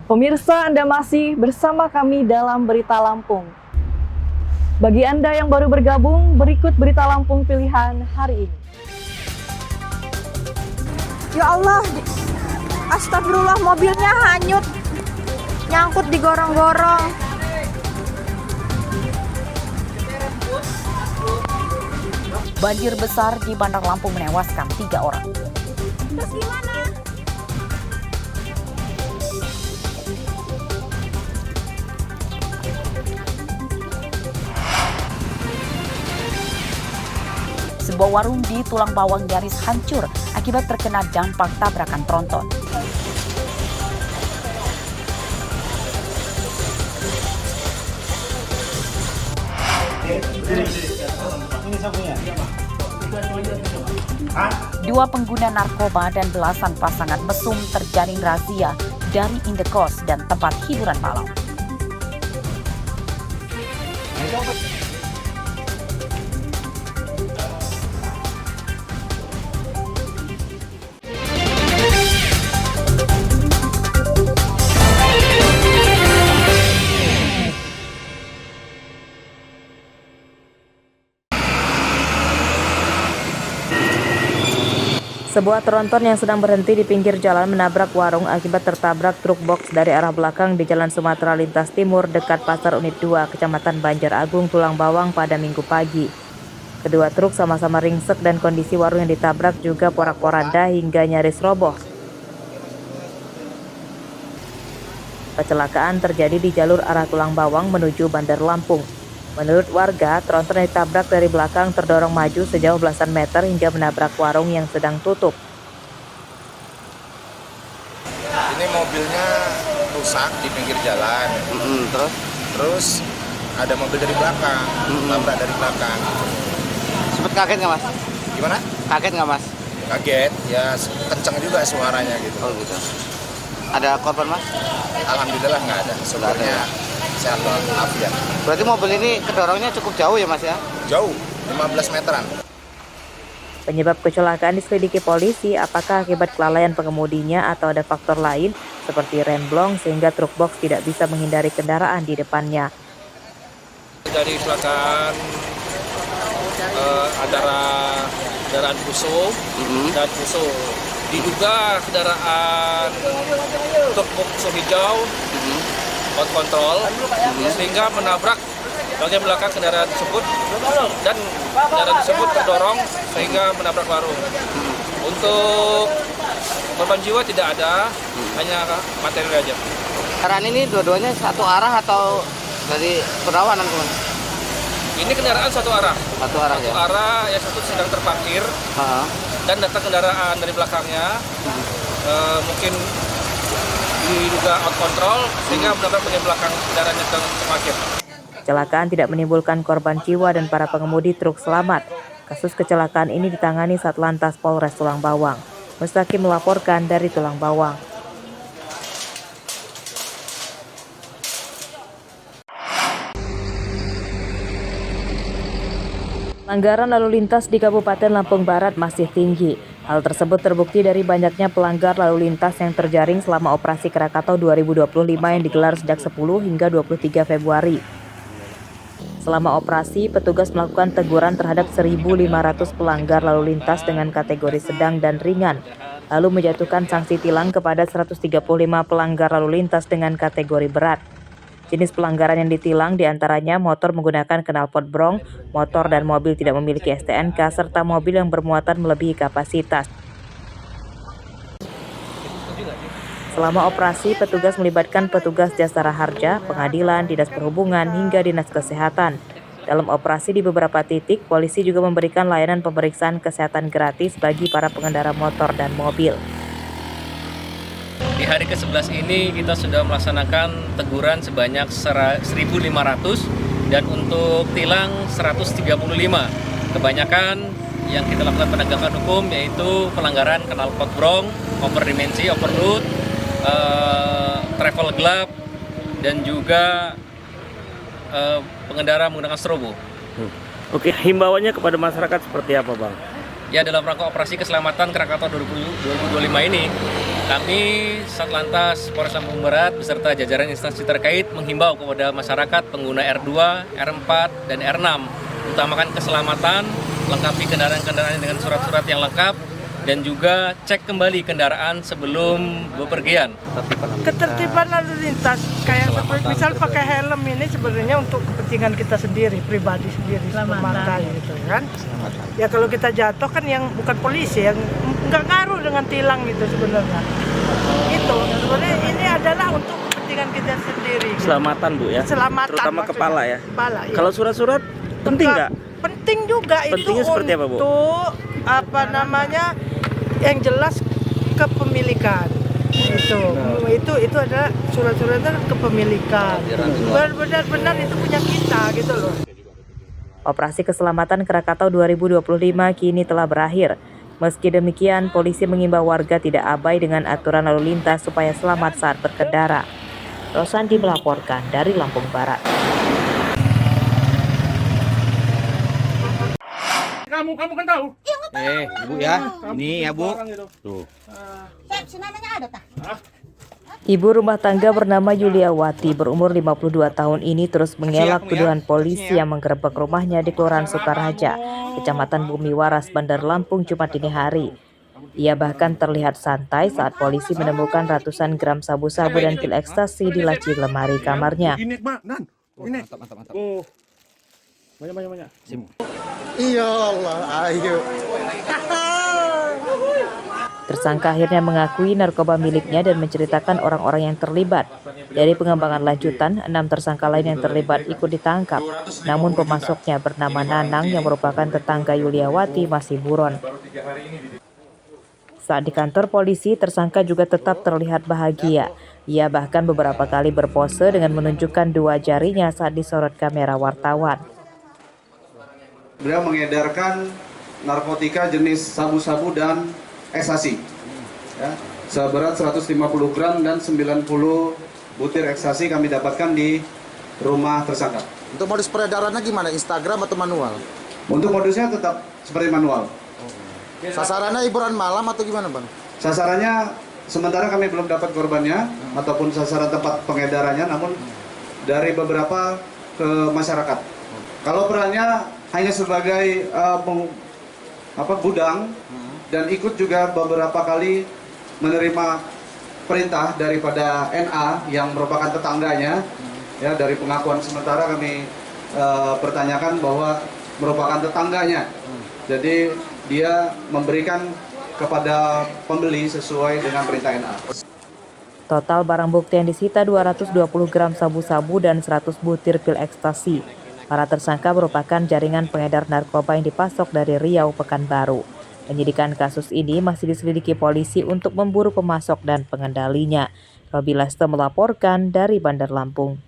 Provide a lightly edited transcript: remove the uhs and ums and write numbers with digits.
Pemirsa, Anda masih bersama kami dalam Berita Lampung. Bagi Anda yang baru bergabung, berikut Berita Lampung pilihan hari ini. Ya Allah, astagfirullah, mobilnya hanyut, nyangkut di gorong-gorong. Banjir besar di Bandar Lampung menewaskan 3 orang. Terus gimana? Sebuah warung di Tulang Bawang nyaris hancur akibat terkena dampak tabrakan tronton. Dua pengguna narkoba dan belasan pasangan mesum terjaring razia dari indekos dan tempat hiburan malam. Sebuah tronton yang sedang berhenti di pinggir jalan menabrak warung akibat tertabrak truk box dari arah belakang di Jalan Sumatera Lintas Timur dekat Pasar Unit 2, Kecamatan Banjar Agung, Tulang Bawang pada Minggu pagi. Kedua truk sama-sama ringsek dan kondisi warung yang ditabrak juga porak-poranda hingga nyaris roboh. Kecelakaan terjadi di jalur arah Tulang Bawang menuju Bandar Lampung. Menurut warga, tronton yang ditabrak dari belakang terdorong maju sejauh belasan meter hingga menabrak warung yang sedang tutup. Ini mobilnya rusak di pinggir jalan. Terus ada mobil dari belakang, tabrak dari belakang. Sempet kaget nggak mas? Gimana? Kaget nggak mas? Kaget, ya kencang juga suaranya gitu. Oh gitu. Ada korban mas? Alhamdulillah nggak ada. Sebenarnya sehat walafiat. Berarti mobil ini kedorongnya cukup jauh ya mas ya? Jauh, 15 meteran. Penyebab kecelakaan diselidiki polisi, apakah akibat kelalaian pengemudinya atau ada faktor lain seperti rem blong sehingga truk box tidak bisa menghindari kendaraan di depannya. Dari kecelakaan antara kendaraan Fuso dan Fuso, diduga kendaraan truk box hijau out control sehingga menabrak bagian belakang kendaraan tersebut dan kendaraan tersebut terdorong sehingga menabrak warung. Untuk korban jiwa tidak ada, hanya materi aja. Kendaraan ini dua-duanya satu arah atau dari berlawanan teman? Ini kendaraan satu arah. Satu arah Satu ya? arah, yang satu sedang terparkir dan datang kendaraan dari belakangnya. Mungkin diduga out control sehingga menabrak bagian belakang kendaraan yang sedang terparkir. Kecelakaan tidak menimbulkan korban jiwa dan para pengemudi truk selamat. Kasus kecelakaan ini ditangani Satlantas Polres Tulang Bawang. Mustaqim melaporkan dari Tulang Bawang. Pelanggaran lalu lintas di Kabupaten Lampung Barat masih tinggi. Hal tersebut terbukti dari banyaknya pelanggar lalu lintas yang terjaring selama operasi Krakatau 2025 yang digelar sejak 10 hingga 23 Februari. Selama operasi, petugas melakukan teguran terhadap 1.500 pelanggar lalu lintas dengan kategori sedang dan ringan, lalu menjatuhkan sanksi tilang kepada 135 pelanggar lalu lintas dengan kategori berat. Jenis pelanggaran yang ditilang diantaranya motor menggunakan knalpot brong, motor dan mobil tidak memiliki STNK, serta mobil yang bermuatan melebihi kapasitas. Selama operasi, petugas melibatkan petugas Jasara Harja, pengadilan, dinas perhubungan, hingga dinas kesehatan. Dalam operasi di beberapa titik, polisi juga memberikan layanan pemeriksaan kesehatan gratis bagi para pengendara motor dan mobil. Di hari ke-11 ini kita sudah melaksanakan teguran sebanyak 1.500 dan untuk tilang 135. Kebanyakan yang kita lakukan penegakan hukum yaitu pelanggaran knalpot brong, overdimensi, overload, travel gelap, dan juga pengendara menggunakan strobo. Oke, himbauannya kepada masyarakat seperti apa, Bang? Ya, dalam rangka operasi keselamatan Krakatau 2025 ini, kami Satlantas Polres Lampung Barat beserta jajaran instansi terkait menghimbau kepada masyarakat pengguna R2, R4, dan R6 utamakan keselamatan, lengkapi kendaraan-kendaraan dengan surat-surat yang lengkap, dan juga cek kembali kendaraan sebelum bepergian. Ketertiban lalu lintas kayak seperti misal pakai helm ini sebenarnya untuk kepentingan kita sendiri, pribadi sendiri, memakai gitu kan. Ya kalau kita jatuh kan yang bukan polisi, yang nggak ngaruh dengan tilang gitu sebenarnya. Itu sebenarnya ini adalah untuk kepentingan kita sendiri. Keselamatan Bu ya. Keselamatan. Terutama maksudnya. kepala ya. Kepala. Iya. Kalau surat-surat penting nggak? Penting juga. Pentingnya itu seperti apa, Bu? Untuk apa namanya? Yang jelas kepemilikan. Itu adalah surat-suratnya kepemilikan. Benar-benar itu punya kita gitu loh. Operasi Keselamatan Krakatau 2025 kini telah berakhir. Meski demikian, polisi mengimbau warga tidak abai dengan aturan lalu lintas supaya selamat saat berkendara. Rosanti melaporkan dari Lampung Barat. Kamu kan tahu? Bu ya, ini ya Bu. Tuh. Ibu rumah tangga bernama Yuliawati berumur 52 tahun ini terus mengelak tuduhan polisi yang menggerebek rumahnya di Kelurahan Sukaraja, Kecamatan Bumi Waras, Bandar Lampung, Jumat dini hari. Ia bahkan terlihat santai saat polisi menemukan ratusan gram sabu-sabu dan pil ekstasi di laci lemari kamarnya. Ini, Mak, Nan. Ini. Mantap. Oh. Banyak. Iya Allah, ayo. Tersangka akhirnya mengakui narkoba miliknya dan menceritakan orang-orang yang terlibat. Dari pengembangan lanjutan, 6 tersangka lain yang terlibat ikut ditangkap. Namun pemasoknya bernama Nanang yang merupakan tetangga Yuliawati masih buron. Saat di kantor polisi, tersangka juga tetap terlihat bahagia. Ia bahkan beberapa kali berpose dengan menunjukkan 2 jarinya saat disorot kamera wartawan. Beliau mengedarkan narkotika jenis sabu-sabu dan ekstasi ya, seberat 150 gram dan 90 butir ekstasi kami dapatkan di rumah tersangka. Untuk modus peredarannya gimana? Instagram atau manual? Untuk modusnya tetap seperti manual. Sasarannya hiburan malam atau gimana Bang? Sasarannya sementara kami belum dapat korbannya ataupun sasaran tempat pengedarannya, namun dari beberapa ke masyarakat. Kalau perannya hanya sebagai gudang dan ikut juga beberapa kali menerima perintah daripada NA yang merupakan tetangganya. Ya, dari pengakuan sementara kami pertanyakan bahwa merupakan tetangganya. Jadi dia memberikan kepada pembeli sesuai dengan perintah NA. Total barang bukti yang disita 220 gram sabu-sabu dan 100 butir pil ekstasi. Para tersangka merupakan jaringan pengedar narkoba yang dipasok dari Riau, Pekanbaru. Penyidikan kasus ini masih diselidiki polisi untuk memburu pemasok dan pengendalinya. Robi Leste melaporkan dari Bandar Lampung.